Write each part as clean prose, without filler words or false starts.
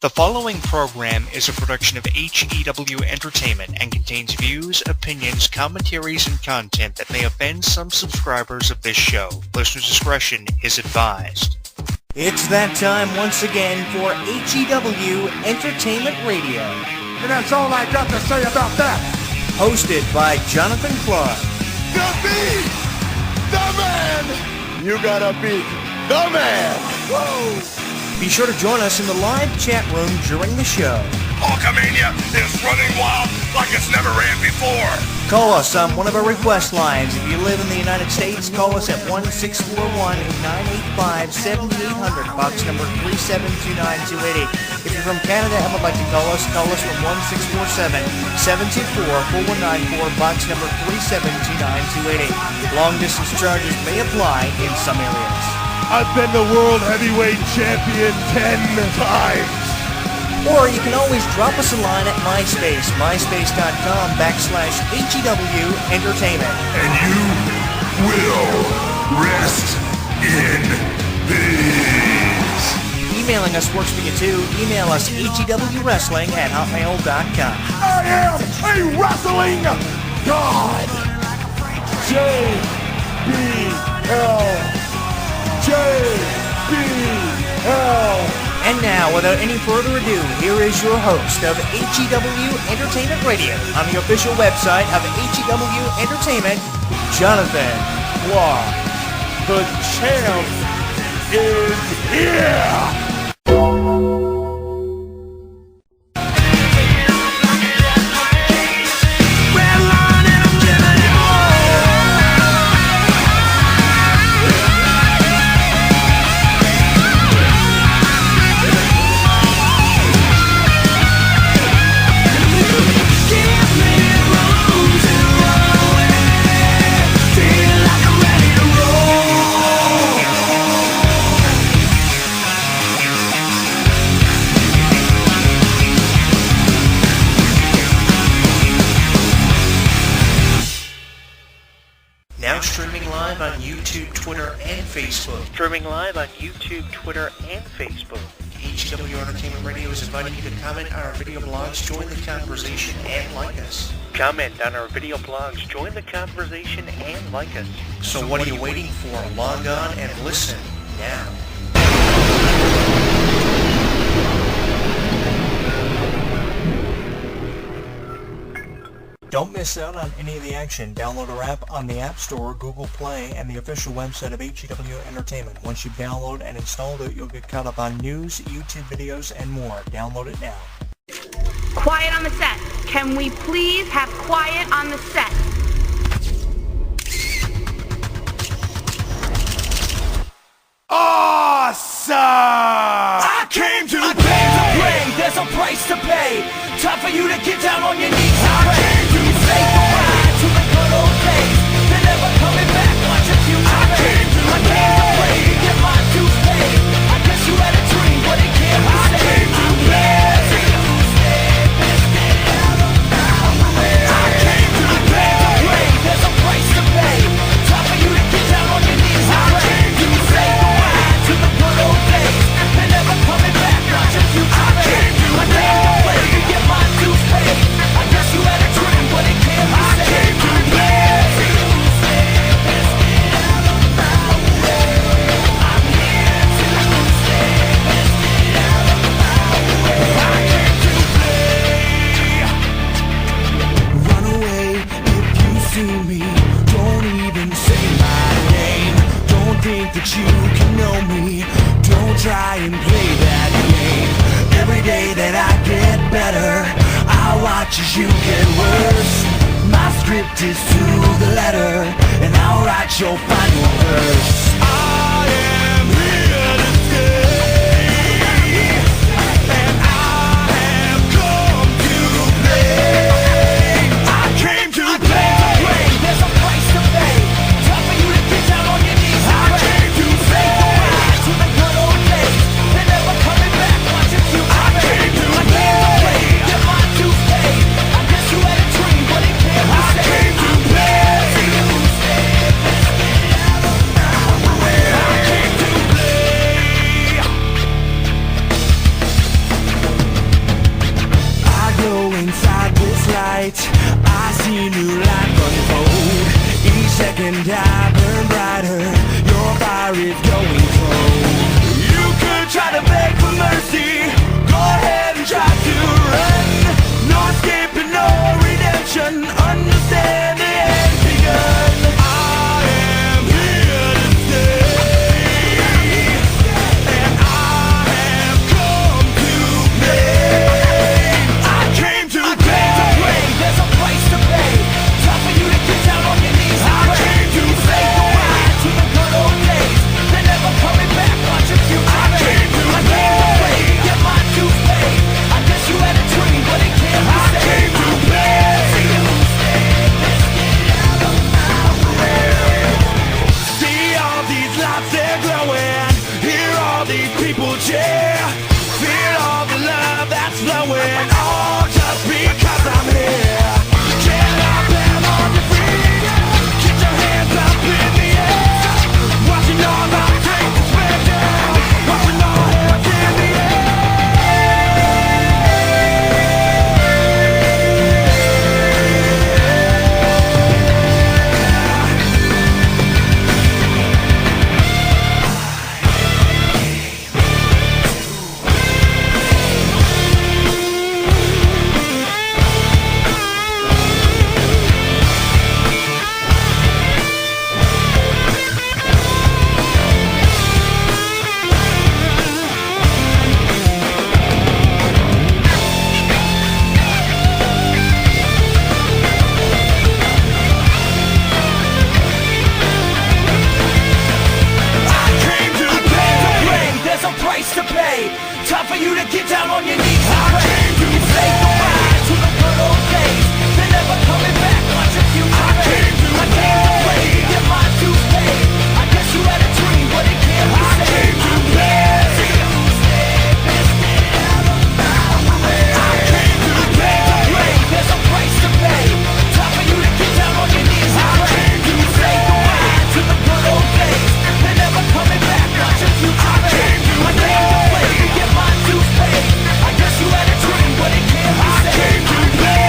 The following program is a production of HEW Entertainment and contains views, opinions, commentaries, and content that may offend some subscribers of this show. Listener discretion is advised. It's that time once again for HEW Entertainment Radio. And that's all I got to say about that. Hosted by Jonathan Clarke. The beat! The man! You gotta beat the man! Woo! Be sure to join us in the live chat room during the show. Hulkamania is running wild like it's never ran before. Call us on one of our request lines. If you live in the United States, call us at 1-641-985-7800, box number 3729280. If you're from Canada and would like to call us from 1-647-724-4194, box number 3729280. Long distance charges may apply in some areas. I've been the World Heavyweight Champion 10 times. Or you can always drop us a line at MySpace, myspace.com/HEW Entertainment. And you will rest in peace. Emailing us works for you too. Email us hewwrestling@hotmail.com. I am a wrestling god. JBL. And now, without any further ado, here is your host of HEW Entertainment Radio on the official website of HEW Entertainment, Jonathan Clarke. The champ is here! Streaming live on YouTube, Twitter, and Facebook. HEW Entertainment Radio is inviting you to comment on our video blogs, join the conversation, and like us. So what are you waiting for? Log on and listen now. Don't miss out on any of the action. Download our app on the App Store, Google Play, and the official website of HEW Entertainment. Once you download and install it, you'll get caught up on news, YouTube videos, and more. Download it now. Quiet on the set. Can we please have quiet on the set? Awesome! I came to play. There's a price to pay. Time for you to get down on your knees and pray. You say goodbye to the good old days. They're never coming back. Watch your future fade. I came to play to get my dues paid. I guess you had a dream, but it can't be saved. I came to play. There's a price to pay. Time for you to get down on your knees and pray. You say goodbye to the good old days. They're never coming back. Watch your future fade. I came to play to get my dues paid. I guess you had a dream, but it can't be saved. I came to play. I'm here to stay. Let's get out of my way. I came to play. Run away if you see me. Don't even say my name. Don't think that you can know me. Don't try and play that game. Every day that I get better, I watch as you get worse. My script is to the letter, and I'll write your final verse. I am here to stay, and I have come to play. I came to play. There's a price to pay. Time for you to get down on your knees and pray. I came to say goodbye to the good old days. They're never coming back. Watch your future fade. I came to play. Get my dues paid. I guess you had a dream, but it can't be saved. I came to play. and I burn brighter. Your fire is going cold. You could try to beg for mercy. Go ahead and try to run. No escape and no redemption. Understand the end begun. I am here to stay, and I have come to play. I came to play. There's a price to pay. Time for you to get down on your knees and pray. I came to say goodbye to the good old days. They're never coming back. Watch your future. I came to play. Get my dues paid. I guess you had a dream, but it can't be saved. I came to play. See all these lights, they're glowing. Hear all these people cheer. Feel all the love that's flowing. All just because I'm here. Get up and on your feet. Get your hands up in the air. Watching all my take the spread down. Watching all hands in the air. There's a price to pay. Time for you to get down on your knees and pray. Say goodbye to the good old days. They're never coming back. Watch your future. I came to play. Get my dues paid. I guess you had a dream, but it can't be saved. I came to play. I came to play. There's a price to pay. Time for you to get down on your knees and pray. Say goodbye to the good old days. They're never coming back. Watch your future. I came to play. Get my dues paid. I guess you had a dream, but it can't be saved. I came to play.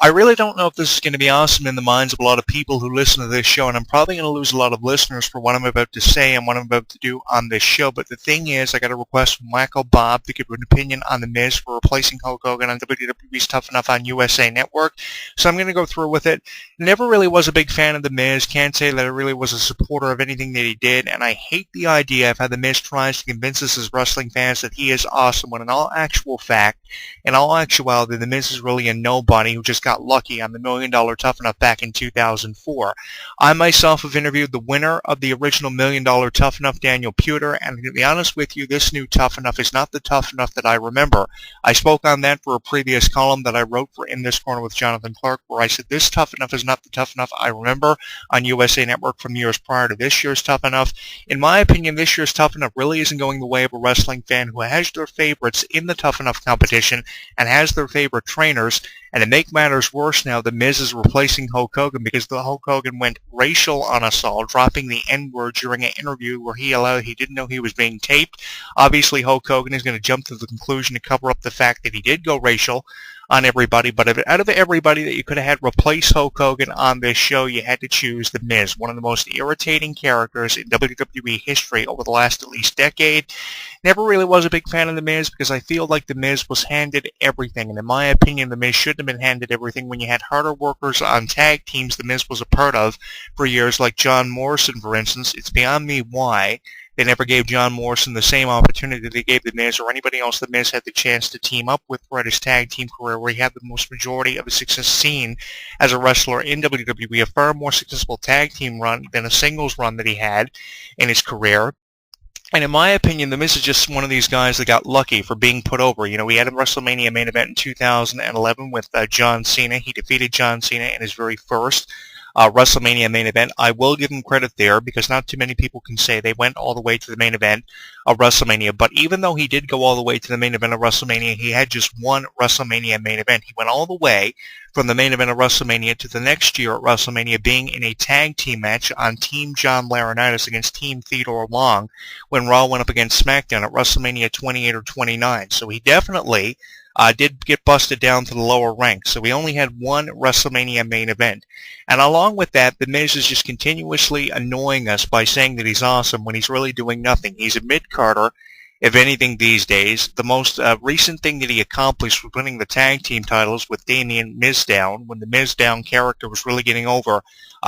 I really don't know if this is going to be awesome in the minds of a lot of people who listen to this show, and I'm probably going to lose a lot of listeners for what I'm about to say and what I'm about to do on this show. But the thing is, I got a request from Wacko Bob to give an opinion on The Miz for replacing Hulk Hogan on WWE's Tough Enough on USA Network. So I'm going to go through with it. Never really was a big fan of The Miz. Can't say that I really was a supporter of anything that he did, and I hate the idea of how The Miz tries to convince us as wrestling fans that he is awesome, when in all actual fact, in all actuality, The Miz is really a nobody who just got lucky on the $1 Million Tough Enough back in 2004. I myself have interviewed the winner of the original $1 Million Tough Enough, Daniel Puder, and to be honest with you, this new Tough Enough is not the Tough Enough that I remember. I spoke on that for a previous column that I wrote for In This Corner with Jonathan Clarke, where I said this Tough Enough is not the Tough Enough I remember on USA Network from years prior to this year's Tough Enough. In my opinion, this year's Tough Enough really isn't going the way of a wrestling fan who has their favorites in the Tough Enough competition and has their favorite trainers. And to make matters worse now, The Miz is replacing Hulk Hogan because the Hulk Hogan went racial on us all, dropping the N-word during an interview where he didn't know he was being taped. Obviously, Hulk Hogan is going to jump to the conclusion to cover up the fact that he did go racial on everybody, but out of everybody that you could have had replace Hulk Hogan on this show, you had to choose The Miz, one of the most irritating characters in WWE history over the last at least decade. Never really was a big fan of The Miz because I feel like The Miz was handed everything, and in my opinion, The Miz shouldn't have been handed everything when you had harder workers on tag teams The Miz was a part of for years, like John Morrison, for instance. It's beyond me why they never gave John Morrison the same opportunity they gave The Miz or anybody else The Miz had the chance to team up with throughout his tag team career, where he had the most majority of his success seen as a wrestler in WWE, a far more successful tag team run than a singles run that he had in his career. And in my opinion, The Miz is just one of these guys that got lucky for being put over. You know, we had a WrestleMania main event in 2011 with John Cena. He defeated John Cena in his very first WrestleMania main event. I will give him credit there because not too many people can say they went all the way to the main event of WrestleMania. But even though he did go all the way to the main event of WrestleMania, he had just one WrestleMania main event. He went all the way from the main event of WrestleMania to the next year at WrestleMania being in a tag team match on Team John Laurinaitis against Team Theodore Long when Raw went up against SmackDown at WrestleMania 28 or 29. So he definitely did get busted down to the lower ranks. So we only had one WrestleMania main event. And along with that, The Miz is just continuously annoying us by saying that he's awesome when he's really doing nothing. He's a mid-carder, if anything, these days. The most recent thing that he accomplished was winning the tag team titles with Damien Mizdown when the Mizdown character was really getting over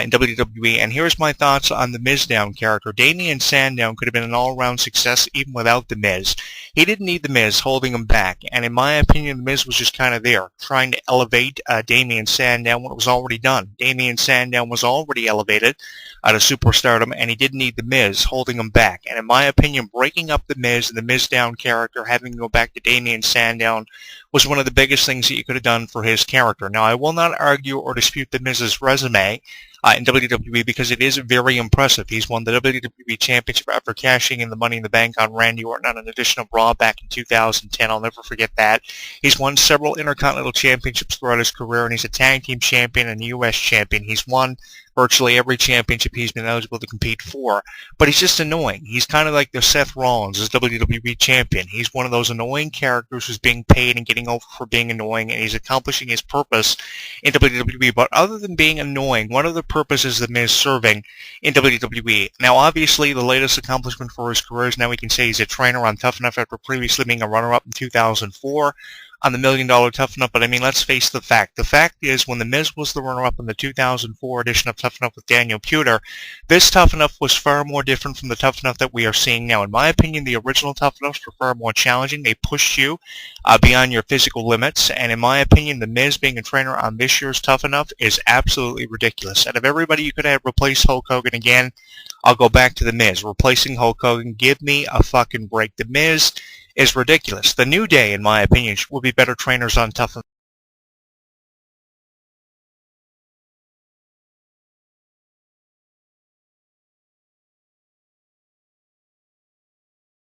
in WWE. And here's my thoughts on the Mizdown character. Damien Sandown could have been an all-around success even without The Miz. He didn't need The Miz holding him back. And in my opinion, The Miz was just kind of there, trying to elevate Damien Sandown when it was already done. Damien Sandown was already elevated to superstardom, and he didn't need The Miz holding him back. And in my opinion, breaking up The Miz and the Mizdown character, having him go back to Damien Sandown, was one of the biggest things that you could have done for his character. Now, I will not argue or dispute The Miz's resume in WWE because it is very impressive. He's won the WWE Championship after cashing in the Money in the Bank on Randy Orton on an edition of Raw back in 2010. I'll never forget that. He's won several Intercontinental Championships throughout his career, and he's a Tag Team Champion and a U.S. Champion. He's won virtually every championship he's been eligible to compete for. But he's just annoying. He's kind of like the Seth Rollins as WWE Champion. He's one of those annoying characters who's being paid and getting over for being annoying, and he's accomplishing his purpose in WWE. But other than being annoying, one of the purposes The Miz serving in WWE. Now, obviously, the latest accomplishment for his career is now we can say he's a trainer on Tough Enough after previously being a runner-up in 2004. On the $1 Million Tough Enough, but I mean, let's face the fact. The fact is, when The Miz was the runner-up in the 2004 edition of Tough Enough with Daniel Puder, this Tough Enough was far more different from the Tough Enough that we are seeing now. In my opinion, the original Tough Enoughs were far more challenging. They pushed you beyond your physical limits, and in my opinion, The Miz being a trainer on this year's Tough Enough is absolutely ridiculous. Out of everybody you could have replace Hulk Hogan again, I'll go back to The Miz. Replacing Hulk Hogan, give me a fucking break. The Miz is ridiculous. The New Day, in my opinion, will be better trainers on Tough Enough.